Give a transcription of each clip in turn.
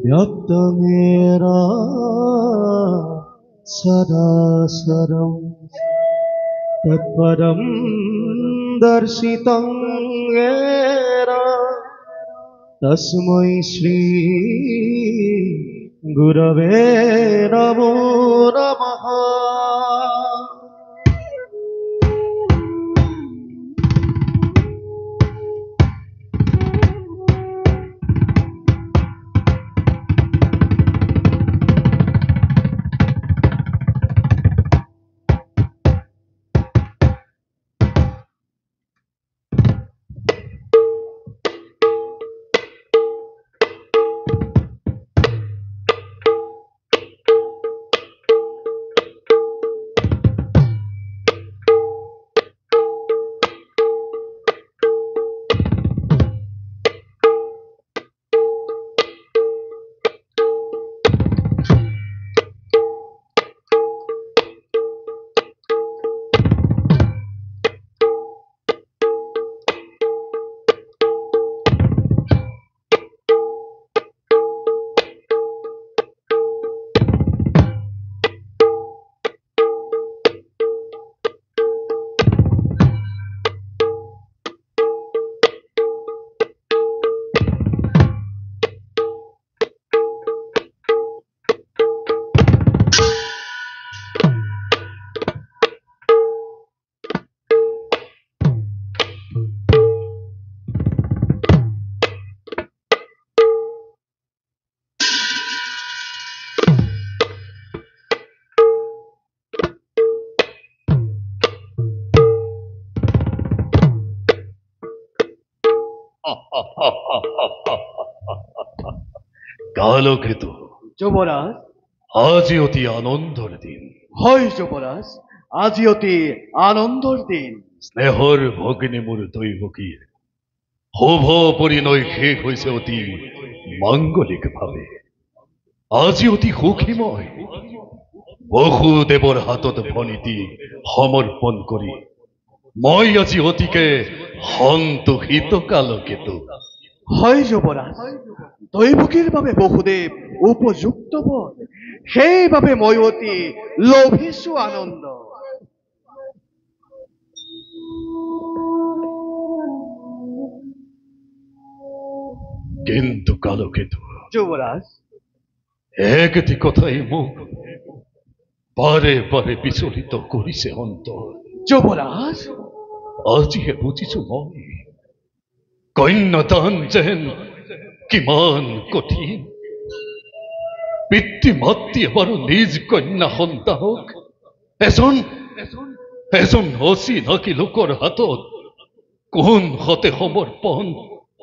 व्याप्तमेरा सदासरं तत्परं दर्शितं येन तस्मै श्री गुरवे नमो नमः। কালকেতু যুবরাজ, আজি অতি আনন্দৰ দিন। হয় যুবৰাজ, আজি অতি আনন্দৰ দিন। স্নেহৰ ভগিনী মোৰ দৈৱকীৰ শুভ পৰিণয় শেষ হৈছে অতি মাংগলিকভাৱে। আজি অতি সুখীময়। বসুদেৱৰ হাতত ভনীতি সমৰ্পণ কৰি মই আজি অতিকে সন্তোষিত কালকেতু। হয় যুবৰাজ, দৈৱকীৰ বাবে বসুদেৱ উপযুক্ত বল, সেইবাবে মই অতি লভিছো আনন্দ। কিন্তু কালকেতু যুবৰাজ, একটি কথাই মোক বাৰে বাৰে বিচলিত কৰিছে অন্তৰ। যুবৰাজ, আজিহে বুজিছো মই কন্যাদান যেন কিমান কঠিন। পিতৃ মাতৃয়ে বাৰু নিজ কন্যা সন্তানক এজন এজন অচিনাকি লোকৰ হাতত কোন হতে সমৰ্পণ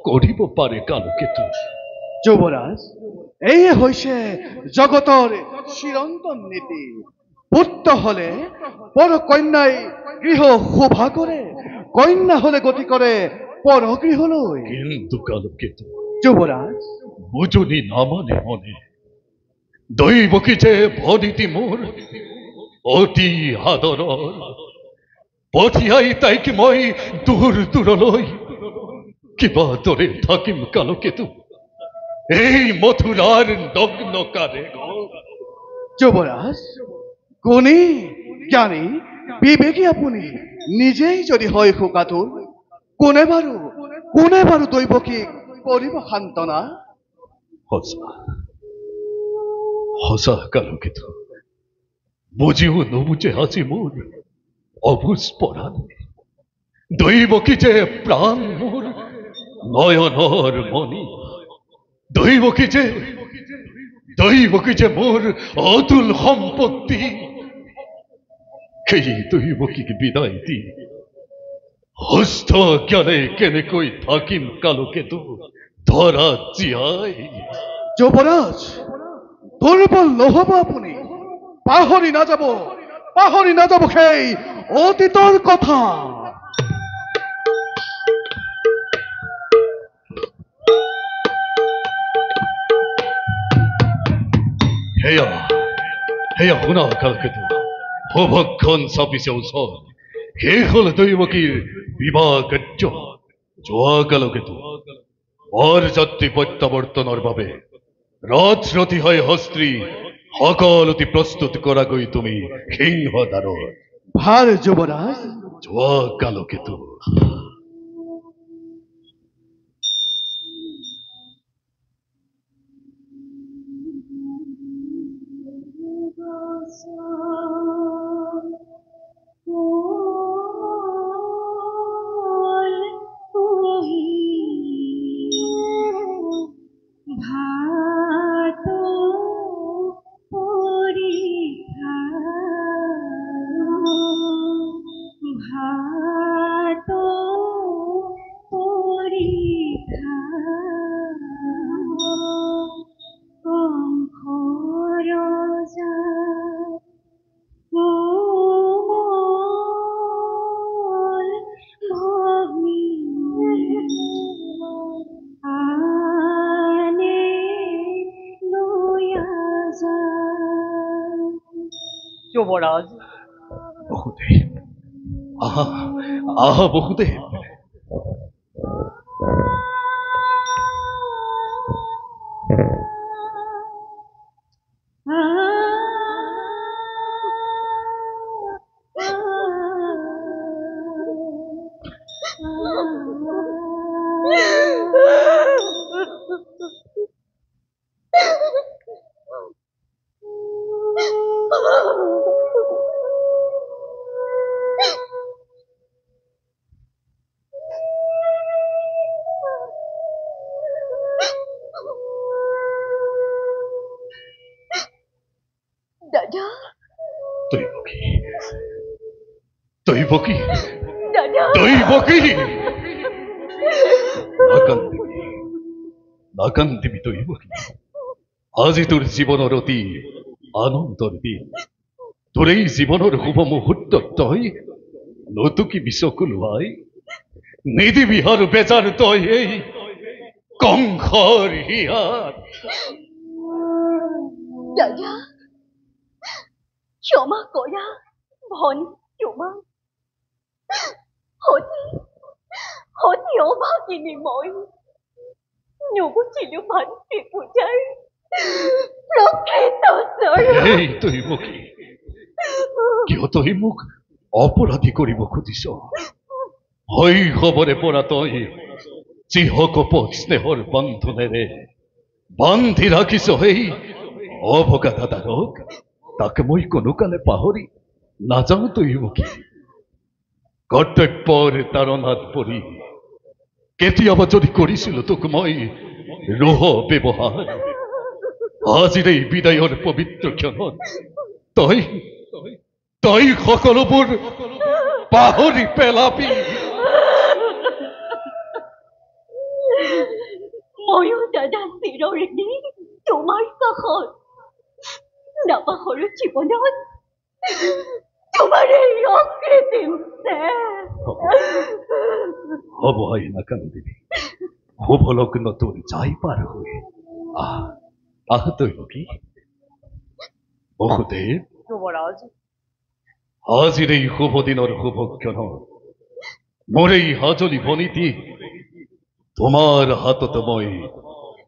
কৰিব পাৰে কালকেতু? যুবৰাজ, এই হৈছে জগতৰ চিৰন্তন নীতি। পুত্ৰ হলে পৰ কন্যাই গৃহ শোভা কৰে, কন্যা হলে গতি কৰে পৰগৃহলৈ। কিন্তু কালকেতু যুবৰাজ, বুজনি নামানে মনে দৈৱকী যে ভনীতি মোৰ অতি আদৰৰ। পঠিয়াই তাইক মই দূৰ দূৰলৈ কিবা দৰে থাকিম কালকেতু এই মথুৰাৰ নগ্ন কাৰেগৰ। যুবৰাজ, গুণী জ্ঞানী বিবেকী আপুনি নিজেই যদি হয় শোকাতুৰ, কোনে বাৰু দৈৱকীক কৰিব সান্তনা? সঁচা সঁচা কালকেতু, বুজিও নুবুজে আজি মোৰ অবুজ পৰাণে। দৈৱকী যে প্ৰাণ মোৰ নয়নৰ মণি, দৈৱকী যে মোৰ অতুল সম্পত্তি। সেই দৈৱকীক বিদায় দি সুস্থ জ্ঞানে কেনেকৈ থাকিম কালকেতু ধৰা জীয়াই? যুবৰাজ, দুৰ্বল নহব আপুনি। পাহৰি নাযাব সেই অতীতৰ কথা। হেয়া শুনা কালকেতু, সৌভক্ষণ চাপিছে ওচৰত। শেষ হল দৈৱকীৰ বিবাহ কাৰ্য। যোৱা কালকেতু বৰযাত্ৰী প্ৰত্যাৱৰ্তনৰ বাবে ৰথৰথী হৈ হস্ত্ৰী সকলোটি প্ৰস্তুত কৰাকৈ তুমি সিংহদ্বাৰত ভাল যুৱৰাজ। যোৱা কালকেতু যুবৰাজ, বহুদেৱ আহা আহা বহুদেৱ দাদা, দৈবকী দৈবকী দাদা, দৈবকী নাকান্দিবি নাকান্দিবি দৈবকী আজি তোৰ জীৱনৰ অতি আনন্দৰ দিন তোৰ এই জীৱনৰ শুভ মুহূৰ্তত তই নতুকিবি চকু লোৱাই নিদিবি আৰু বেজাৰ তই এই কংসৰ হিয়াত দাদা, ক্ষমা করা ভনী তোমার অতি অভাগিনী মই নবুঝিল ভান্তি পূজার প্রকৃত স্বরূপ। এই দৈবকী কিয় তই মোক অপৰাধী কৰিব খুজিছ শৈশৱৰে পৰা তই যিসকপক স্নেহৰ বান্ধোনেৰে বান্ধি ৰাখিছ সেই অভগা দাদাৰক তাকে মই কোনোকালে পাহৰি নাযাওঁ দৈবকী কৰ্তব্যৰ তাৰণাত পৰি কেতিয়াবা যদি কৰিছিলো তোক মই ৰোহ ব্যৱহাৰ আজিৰ এই বিদায়ৰ পবিত্ৰ ক্ষণত তই তই সকলোবোৰ পাহৰি পেলাবি ময়ো দাদা চিৰঋণী তোমাৰ কাষত নাপাহৰো জীৱনত তোমাৰ এই অকৃত্ৰিম হ'ব আই নাকান্দিবি শুভ লগ্ন তোৰ যাই পাৰ হৈ আহ দৈবকী বহুদেৱ যুবৰাজ, আজিৰ এই শুভ দিনৰ শুভ ক্ষণত মোৰ এই হাজলি বনিতি তোমাৰ হাতত মই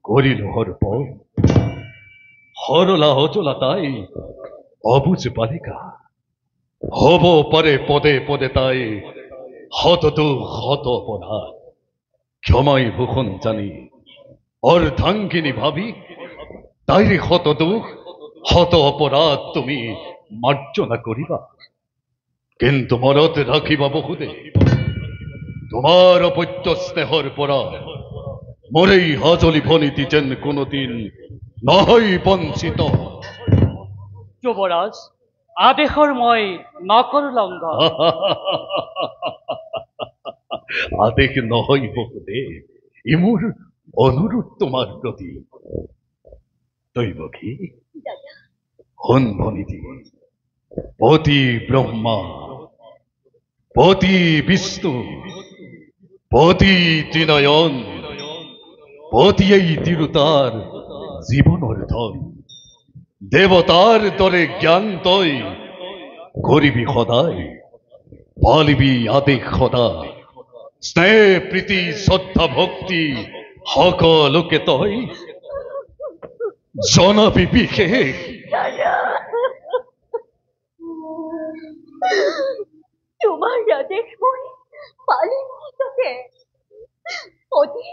কৰিলো অৰ্পণ সৰলা অজলা তাই অবুজ বালিকা হব পাৰে পদে পদে তাই শত অপৰাধ ক্ষমাই ভূষণ জানি অৰ্ধাঙ্গিনী ভাবি তাইৰ শত অপৰাধ তুমি মাৰ্জনা কৰিবা কিন্তু মনত ৰাখিবা বহুদেৱ তোমাৰ অপত্য স্নেহৰ পৰা মোৰ এই হাজলি ভনিতি যেন কোনোদিন নহয় বঞ্চিত যুবৰাজ, আদেশৰ মই নকৰো লংঘন। আদেশ নহয় বহুদেৱ ই মোৰ অনুৰোধ তোমাৰ প্ৰতি দৈবকী শুন ভনিতি পতি ব্ৰহ্মা পতি বিষ্ণু পতি ত্ৰিনয়ন পতি এই তিৰুতাৰ জীৱনৰ ধন দেৱতাৰ দৰে জ্ঞান তই কৰিবি সদায় পালিবি আদেশ সদা স্নেহ প্ৰীতি শ্ৰদ্ধা ভক্তি সকলোকে তই জনাবি বিশেষ তোমাৰ আদেশ মই পালিনি তোকে অতি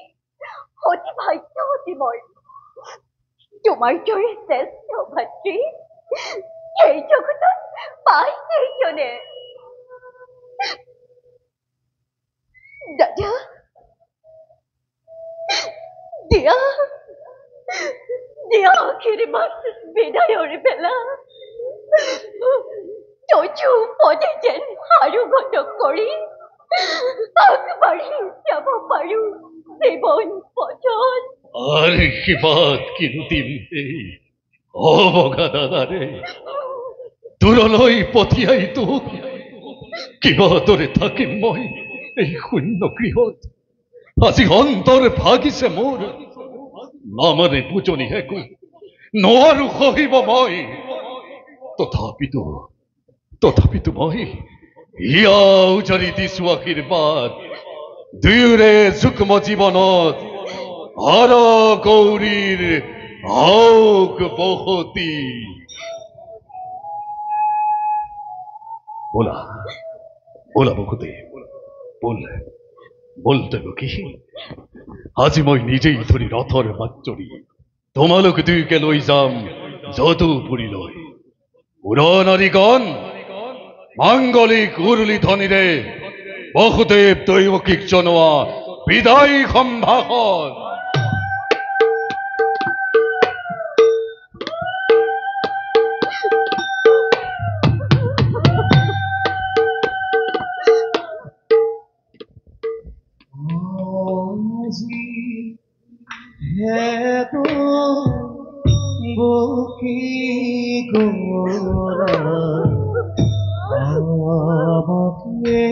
অতি ভাগ্যবতী মই তোমাৰ দৰে শ্ৰেষ্ঠ ভাতৃ এই জগতত পাই কেইজনে দাদা দিয়া দিয়া আশীৰ্বাদ বিদায়ৰ বেলা তজু পদে যেন আৰু গতক কৰি আগবাঢ়ি যাব পাৰো জীৱন পথত আশীৰ্বাদ কিন্তিম অবগা দাদাৰে দূৰলৈ পঠিয়াই তোক কিবা দৰে থাকিম মই এই শূন্য গৃহত আজি অন্তৰ ভাগিছে মোৰ নামানে বুজনি হেকো নোৱাৰো সহিব মই তথাপিতো মই ইয়া উজাৰি দিছো আশীৰ্বাদ দুয়োৰে যুগ্ম জীৱনত হৰ গৌৰীৰ আওক বহতি বলা বলা বহতে বলতে কি আজি মই নিজেই ধৰি ৰথৰ বাটচৰি তোমালোক দুয়োকে লৈ যাম যদুপুৰীলৈ পুৰণাৰীগণ মাংগলিক উৰুলি ধ্বনিৰে বসুদেৱ দৈৱকীক জনোৱা বিদায় সম্ভাষণ হেতো বকি গোৰা আমাকে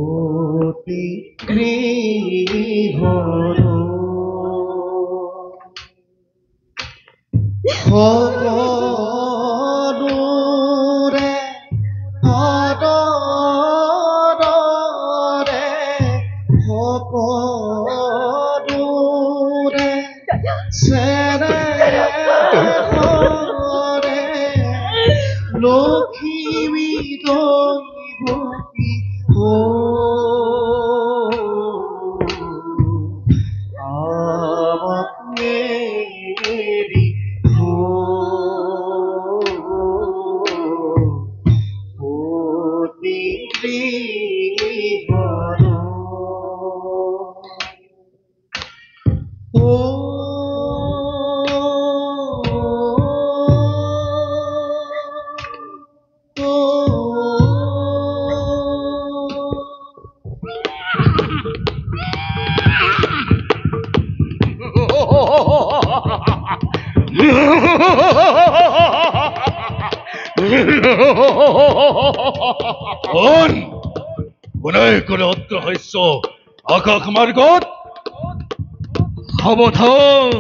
অতি গৃহৰ সকলোৰে আদৰৰে সকলোৰে চেৰেৰে লখিমী দৈৱকী আমাক মেৰি অতি গৃহৰ কোনে করে অত্র শস্য আকাশ মার্গত সাবধান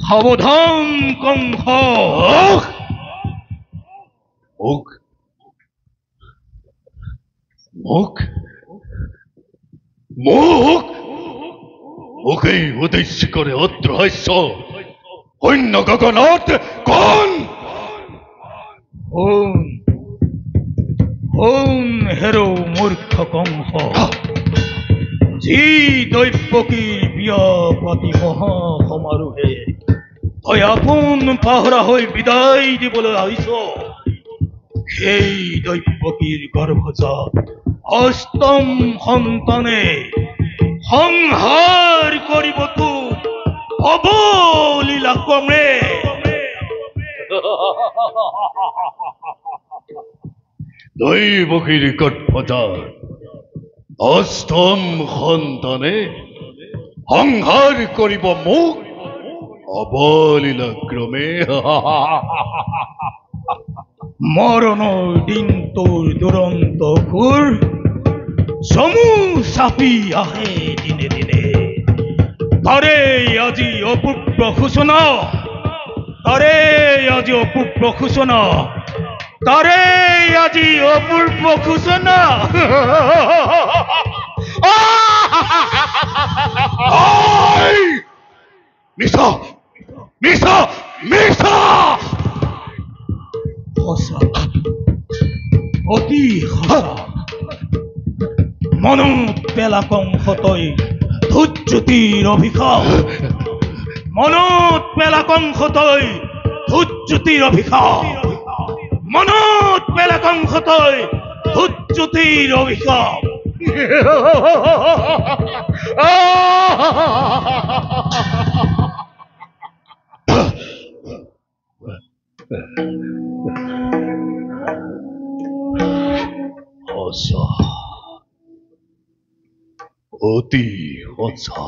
সাবধান কংস মুখ মুখ মুখ মুখেই উদ্দেশ্য করে অত্র শস্য অন্য গগনত কোন হেরো মূর্খ কংস যি দৈৱকীৰ বিয়া পাতি মহা সমাৰোহে তই আপোন পাহৰা হৈ বিদায় দিবলৈ আহিছ সেই দৈৱকীৰ গৰ্ভজাত অষ্টম সন্তানে সংহাৰ কৰিব তোক অবলীলা ক্ৰমে দৈৱকীৰ গৰ্ভজাত অষ্টম সন্তানে সংহাৰ কৰিব মোক অবলীলা ক্ৰমে মৰণৰ দিন তোৰ দুৰন্ত সুৰ চমু চাপি আহে দিনে দিনে তাৰে আজি অপূৰ্ব সূচনা তারে আজি অপূর্ব ঘোষণা মিছা মিছা মিছা সঁচা অতি সঁচা মনত পেলাকং সতই ধূজ্যোতিৰ অভিশাপ মনত পেলাকং সতই ধূজ্যোতিৰ অভিশাপ মনত পেলাকং সতই ধূজ্যোতিৰ অভিশাপ সঁচা অতি সঁচা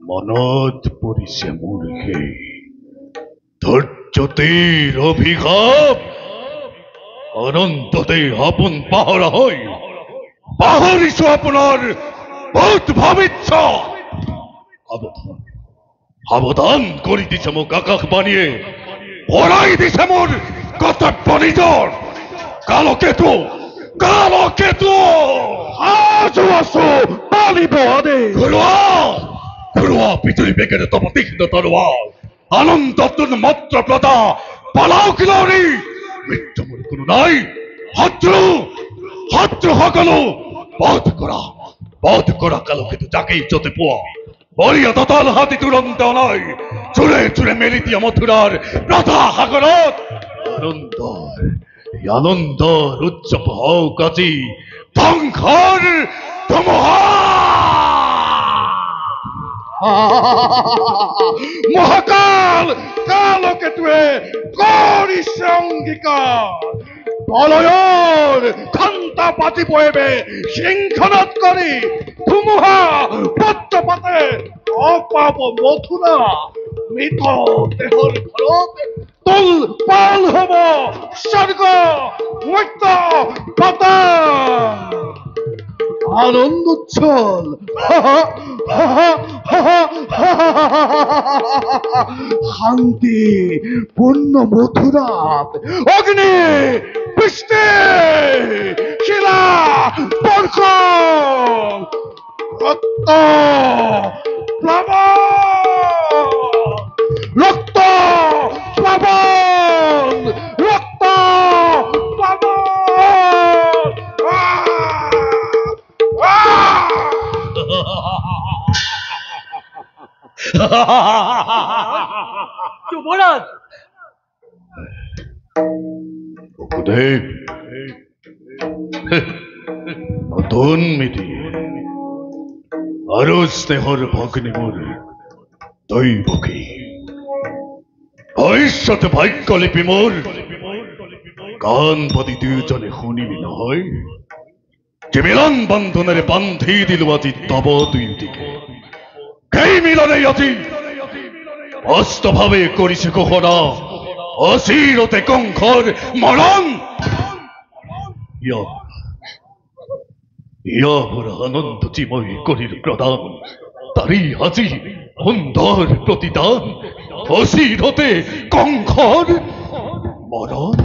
মনত পৰিছে মোৰ সেই ধৈৰ্যতিৰ অভিশাপ অনন্ততে আপোন পাহৰা হৈ পাহৰিছো আপোনাৰ বহুত ভাবিছ সাৱধান সাৱধান কৰি দিছে মোক আকাশবাণীয়ে হৰাই দিছে মোৰ কৰ্তব্য নিজৰ কালকেতু কালকেতু আজো আছো পালিব আদে ঘৰুৱা পৃথিৱী বেগেৰে তব তীক্ষ্ণ তৰোৱাল আনন্দৰ মাত্ৰ প্ৰতা পালাও কিলৰি মৃত্যু মোৰ কোনো নাই শত্ৰু শত্ৰু সকলো বধ কৰা কালকেতু যাকেই যতে পোৱা বলিয়া দতাল হাতী তুৰন্ত নাই চুৰে চুৰে মেলি দিয়া মথুৰাৰ ৰাধা সাগৰত আনন্দৰ উৎসৱ হওক আজি ধ্বংসৰ ধুমুহা মহাকাল কালকেতুৱে কৰিছে অংগীকাৰ প্ৰলয়ৰ ঘণ্টা পাতিব এবে সিংখনত কৰি ধুমুহা বজ্ৰপাতে অপাব মথুৰা মৃত দেহৰ ঘৰত তুল পাল হব স্বৰ্গ মধ্য পাতাল আনন্দ উচ্ছল শান্তি পূর্ণ মথুরাত অগ্নি বৃষ্টি শিলা বর্ষণ রক্ত প্লাবন রক্ত প্লাবন রক্ত প্লাবন যুবরাজ ভূদেৱ নতুন মিতি আৰু স্নেহৰ ভগ্নী মোৰ দৈৱকী ভৱিষ্যত ভাগ্যলিপি মোৰ কাণ পাতি দুয়োজনে শুনিবি নহয় যে মিলন বন্ধনেৰে বান্ধি দিলো আজি তব দুয়োটিকে সেই মিলনে আজি অস্তভাৱে কৰিছে ঘোষণা অচিৰতে কংসৰ মৰণ ইয়াৰ আনন্দ চিময় কৰিল প্ৰদান তাৰি আজি সুন্দৰ প্ৰতিদান অচিৰতে কংসৰ মৰণ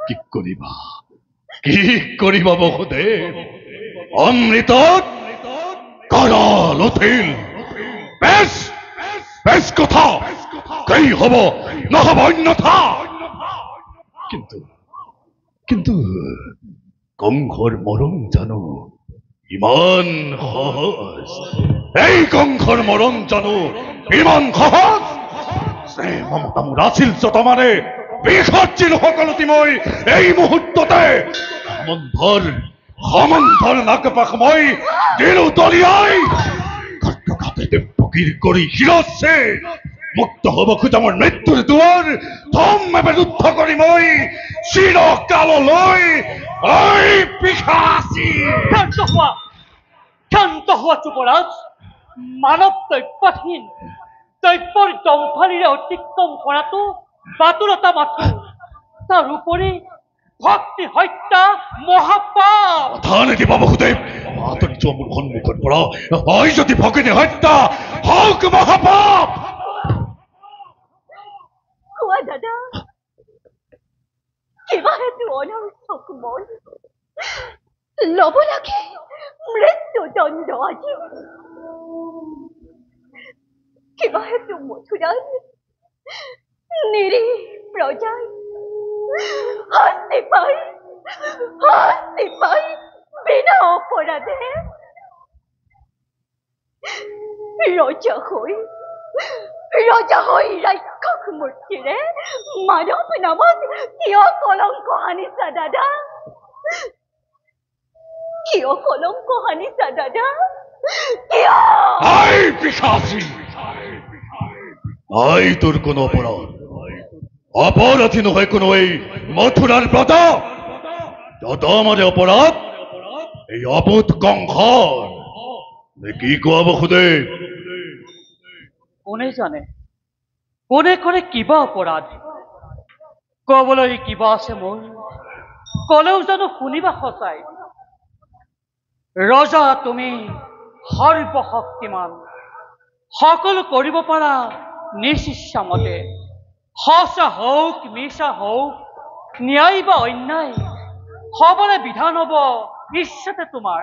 কি কৰিবা বহুদেৱ অমৃতত কৰাল উঠিল বেশ বেশ কথা কেই হব নহব অন্যথা কিন্তু কংসৰ মৰণ জানো ইমান সহজ এই কংসৰ মৰণ জানো ইমান সহজ স্নেহ মমতা মোৰ আছিল যতমানে বিসৰ্জিলো সকলোটি মই এই মুহূৰ্ততে সমন্ধৰ নাকপাক মই দিলো দলিয়াই ঘাটে দেৱকীৰ কৰি শিৰছে মুক্ত হব খোজা মোৰ মৃত্যুৰ দুৱাৰ ধমে ৰুদ্ধ কৰি মই চিৰকাললৈ ঐ পিশাচী শান্ত হওয়া যুবৰাজ মানব দৈত্যহীন দৈত্যৰ জংফালিৰে অতিক্ৰম কৰাটো বাতুলতা মাথো তাৰ উপৰি ভক্তি হত্যা মহাপাপ কথা নিদিবা বহুদেৱ আঁতৰি যোৱা মোৰ সন্মুখৰ পৰা হয় যদি ভগিনী হত্যা হওক মহাপাপ কোৱা দাদা অনৰ্থক মন ল'ব লাগে মৃত্যুদণ্ড আজি কিবা হেতু মথুৰাত নিৰীহ প্ৰজাই শাস্তি পাই বিনা অপৰাধে ৰজা হৈ ৰাক্ষস মূৰ্তিৰে মানৱ নামত কিয় কলংক সানিছা দাদা কিয় কলংক সানিছা দাদা কিয় আই পিশাচী আই তোর কোন অপরাধ অপরাধী নহয় কোনো এই মথুরার ব্রত যত আমারে অপরাধ এই অবুধ কংসর কি কোৱাব খুদে কোনে জানে কোনে কৰে কিবা অপৰাধ কবলৈ কিবা আছে মোৰ কলেও জানো শুনিবা সঁচাই ৰজা তুমি সৰ্বশক্তিমান সকলো কৰিব পাৰা নিজ ইচ্ছামতে সঁচা হওক মিছা হওক ন্যায় বা অন্যায় সবৰে বিধান হ'ব ইচ্ছাতে তোমাৰ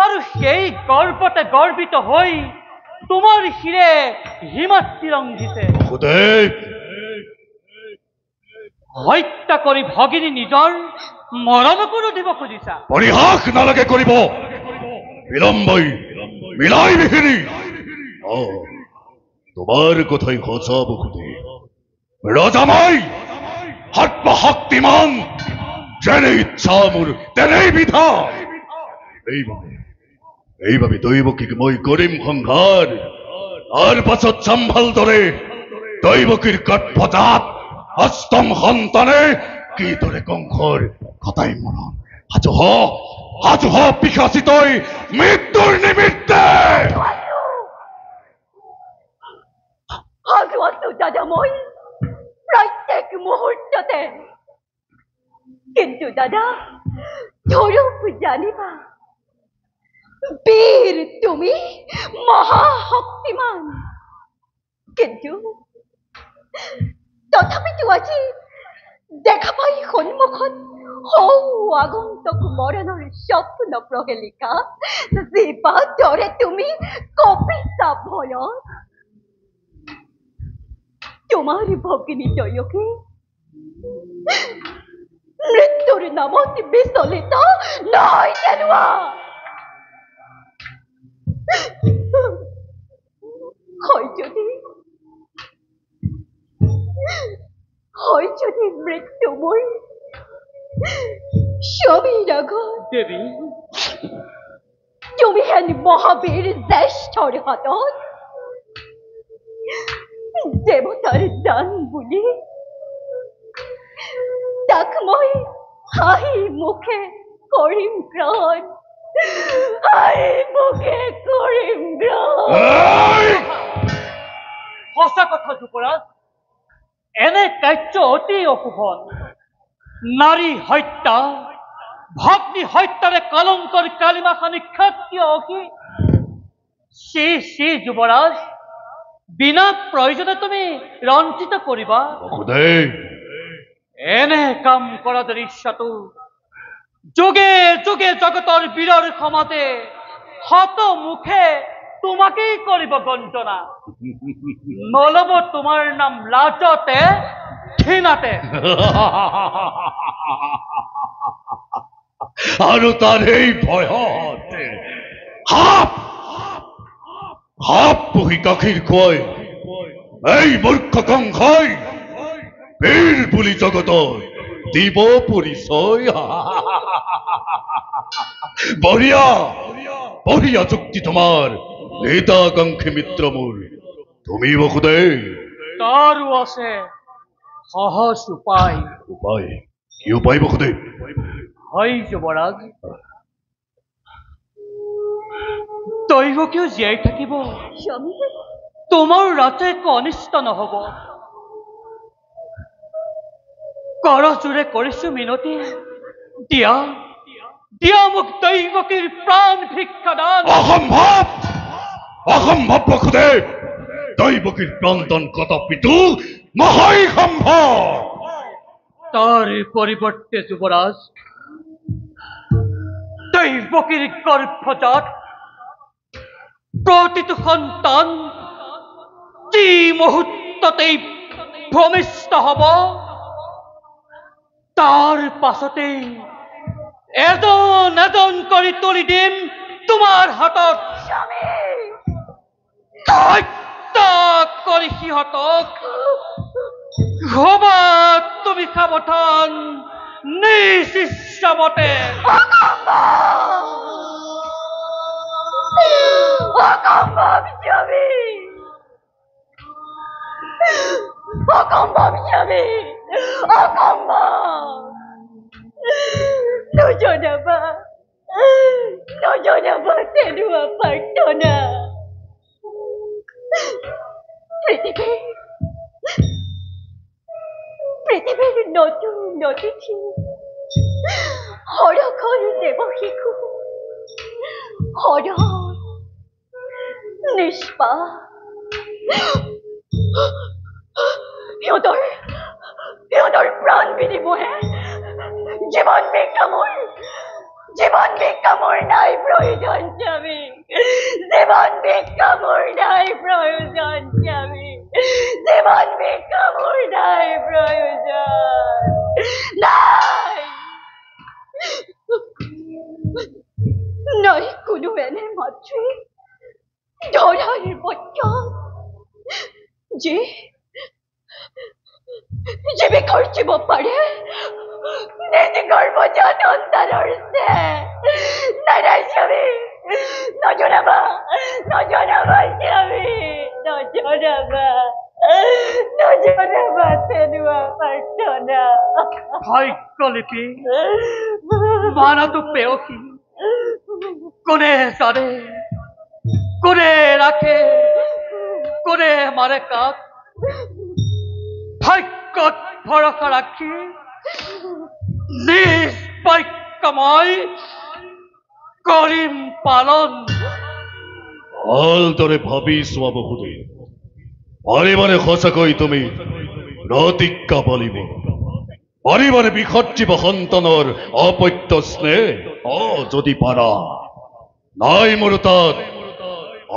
আৰু সেই গৰ্বতে গৰ্বিত হৈ তোমাৰ শিৰে হিমাত্ৰী ৰংঘিছে খুদে হত্যা কৰি ভগিনী নিজৰ মৰণকো দিব খুজিছা পৰিহাস নালাগে কৰিব বিলম্বই মিলাই বিহিনী তোমাৰ কথাই সঁচাব খুদে ৰজামাই সৰ্বশক্তিমান যেনে ইচ্ছা মোৰ তেনেই বিধান এইভাবে দৈবকীক মই কৰিম সংঘাৰ তাৰ পাছত চম্ভাল দৰে দৈবকীৰ গৰ্ভজাত অষ্টম সন্তানে কিদৰে কংসৰ ঘটাই মৰণ সাজু হ পিশাচী তই মৃত্যুৰ নিমিত্তে সাজু আছো দাদা মই প্ৰত্যেক মুহূৰ্ততে কিন্তু দাদা স্বৰূপ জানিবা বীৰ তুমি মহাশক্তিমান কিন্তু তথাপিতো আজি দেখা পাই সন্মুখত আগন্তক মৰণৰ স্বপ্ন প্ৰহেলিকা যিবা দৰে তুমি কপিছা ভয়ত তোমাৰ ভগিনী দয়কে মৃত্যুৰ নামত বিচলিত নয় তেনুয়া হয় যদি মৃত্যু মোৰ স্বামীৰ আগত দেৱী তুমি হেন মহাবীৰ জ্যেষ্ঠৰ হাতত দেৱতাৰ দান বুলি তাক মই হাঁহি মুখে কৰিম গ্ৰহণ হাঁহি মুখে কৰিম গ্ৰহণ সঁচা কথা যুৱৰাজ এনে কাৰ্য অতি অশুভন নাৰী হত্যা ভগ্নী হত্যাৰে কলংকৰ কালিমাখন নিক্ষেপ কিয় কি সে যুৱৰাজ বিনা প্ৰয়োজনে তুমি ৰঞ্জিত কৰিবা খুদে এনে কাম কৰা দৃশ্যটো যুগে যুগে জগতৰ বীৰৰ সমাজে শত মুখে তোমাকেই কৰিব গঞ্জনা নলব তোমাৰ নাম লাজতে ঘৃণাতে আৰু তাৰ এই ভয়তে সাপ পুহি গাখীৰ খুৱাই এই মূৰ্খ কংসই বীৰ বুলি জগতৰ দিব পৰিচয় বঢ়িয়া যুক্তি তোমাৰ হিতাকাংক্ষী মিত্ৰ মোৰ তুমি বসুদে তাৰো আছে সহজ উপায় উপায় কি উপায় বসুদে হয় যুৱৰাজ দৈৱকীও জীয়াই থাকিব স্বামী তোমাৰ ৰাতে একো অনিষ্ট নহব কৰজোৰে কৰিছো মিনতি দিয়া মোক দৈৱকীৰ প্ৰাণ ভিক্ষা দান অসম্ভৱ বসুদে দৈৱকীৰ প্ৰাণদান কদাপিতো নহয় সম্ভৱ তাৰ পৰিবৰ্তে যুবৰাজ দৈবকীৰ গৰ্ভজাত প্ৰতিত সন্তান যি মুহূৰ্ততেই ভূমিষ্ঠ হব তাৰ পাছতে এজন এজন কৰি তুলি দিম তোমাৰ হাতত হত্যা কৰি সিহঁতক হবা তুমি সাৱধান নিজ ইচ্ছামতে অসম্ভৱ স্বামী অসম্ভৱ স্বামী অসম্ভৱ নজনাবা নজনাবা তেনেকুৱা প্ৰাৰ্থনা পৃথিৱীৰ নতুন অতিথি হৰখন দেৱ শিশু হৰ নিষ্পাপ সিহঁতৰ প্ৰাণ বিনিময়ে জীৱন ভিক্ষামৰ নাই প্ৰয়োজন স্বামী জীৱন ভিক্ষামৰ নাই প্ৰয়োজন স্বামী জীৱন ভিক্ষামৰ নাই প্ৰয়োজন নাই নাই কোনো এনে মাতৃ ধৰাৰ বচন যে বিখৰ্চিব পাৰে নিজ গৰ্ভজাত সন্তানৰ নাই স্বামী নজনাবা নজনাবা স্বামী নজনাবা নজনাবা তেনেকুৱা প্ৰাৰ্থনা ভাগ্যলিপি মানাটো পেয়সী কোনে জানে কোনে ৰাখে কোনে মাৰে কাক ভাগ্যত ভৰসা ৰাখি নিজ বাক্যময় কৰিম পালন ভালদৰে ভাবি চোৱা বহুদেই পাৰিবানে সঁচাকৈ তুমি প্ৰতিজ্ঞা পালিব পাৰিবানে বিসৰ্জিব সন্তানৰ অপত্য স্নেহ যদি পাৰা নাই মোৰ তাত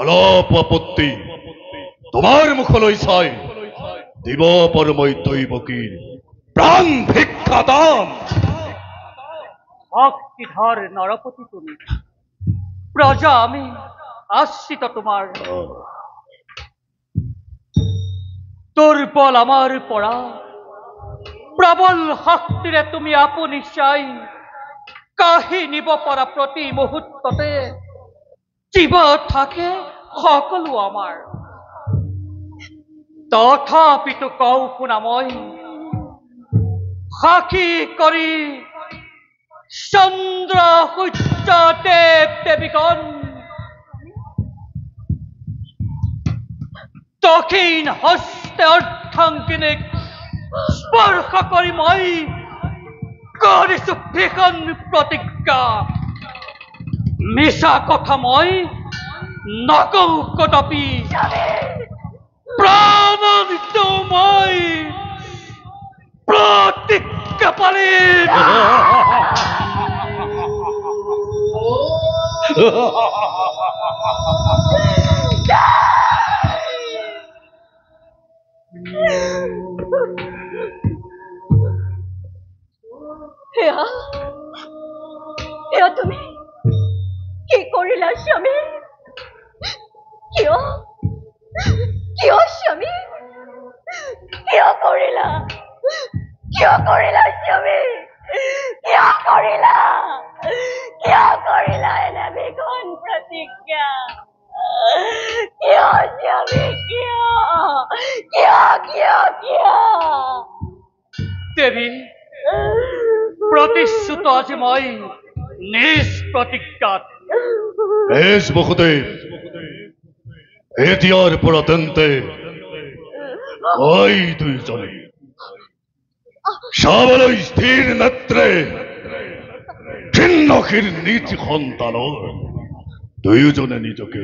অলপ আপত্তি তোমাৰ মুখলৈ চাই দিব পাৰো মই দৈবকীৰ প্ৰাণ ভিক্ষা দান শক্তিধৰ নৰপতি তুমি প্ৰজা আমি আশ্ৰিত তোমাৰ দুৰ্বল আমাৰ পৰা প্ৰবল শক্তিৰে তুমি আপুনি চাই কাঢ়ি নিব পৰা প্ৰতি মুহূৰ্ততে জীৱ থাকে সকলো আমাৰ তথাপিতো কওঁ শুনা মই সাক্ষী কৰি চন্দ্ৰ সূৰ্য দেৱ দেৱীগণ দক্ষিণ হস্তে অৰ্ধাংগিনীক স্পৰ্শ কৰি মই কৰিছো ভীষণ প্ৰতিজ্ঞা মিছা কথা মই নকওঁ কদাপি প্ৰাণান্ত মই প্ৰতিজ্ঞা পালিম এয়া তুমি কি কৰিলা স্বামী কিয় কিয় স্বামী কিয় কৰিলা স্বামী কিয় কৰিলা এনে ভীষণ প্ৰতিজ্ঞা কিয় স্বামী কিয় দেৱী প্ৰতিশ্ৰুত আজি মই নিজ প্ৰতিজ্ঞাত বেশ বহুদেৱ এতিয়াৰ পৰা তেন্তে ঐ দুইজনে চাবলৈ স্থিৰ নেত্ৰে ভিন্নশীৰ নিজ সন্তানৰ দুয়োজনে নিজকে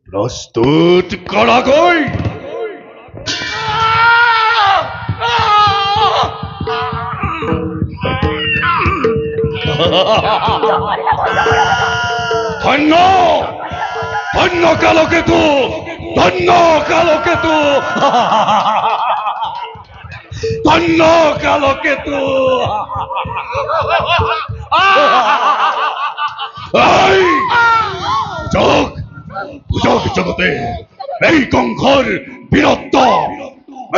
প্ৰস্তুত কৰাগৈ ধন্য ধন্য কালকেতু ধন্য কালকেতু ধন্য কালকেতু এই পূজক জগতে এই কংখর বীরত্ব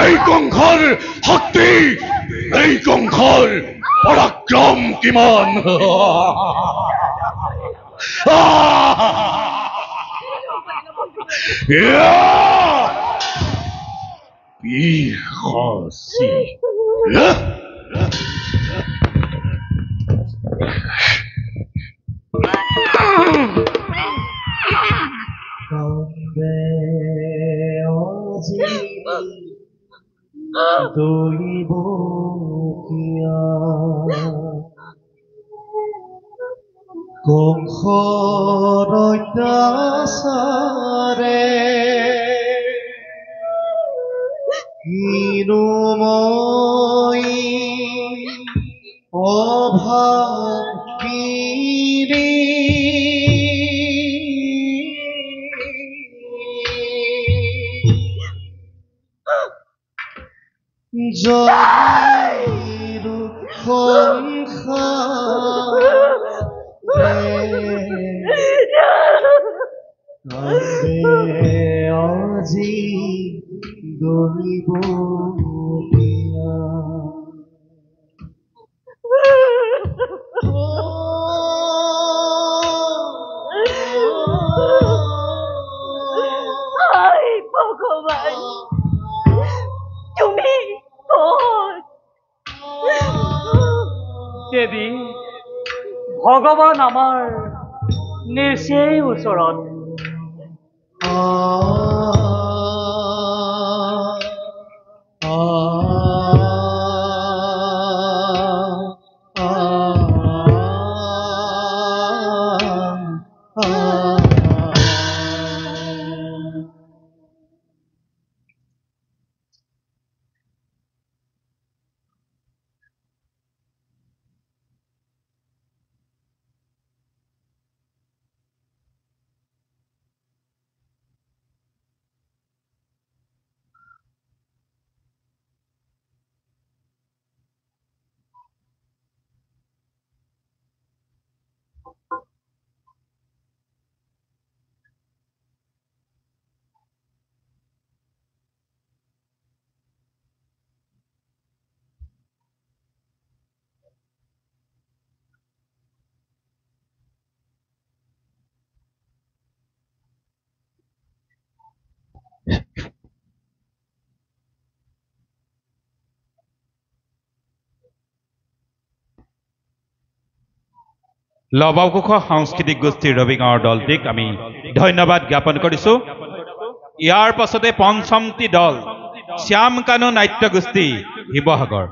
এই কংখর শক্তি এই কংখর পরাক্রম কিমান দৈব কিয়া কংসৰ অত্যাচাৰে কিনো মই অভাগিনী জনিৰো সংসাৰে আজি দৈব কিয়া হায় ভগবান, তুমি কোন? দেৱী, ভগৱান আমাৰ নিচেই ওচৰত। লৱকুশ সাংস্কৃতিক গোষ্ঠীৰ ৰবিগাঁৱৰ দলটিক আমি ধন্যবাদ জ্ঞাপন কৰিছোঁ। ইয়াৰ পাছতে পঞ্চমটি দল শ্যাম কানু নাট্য গোষ্ঠী শিৱসাগৰ।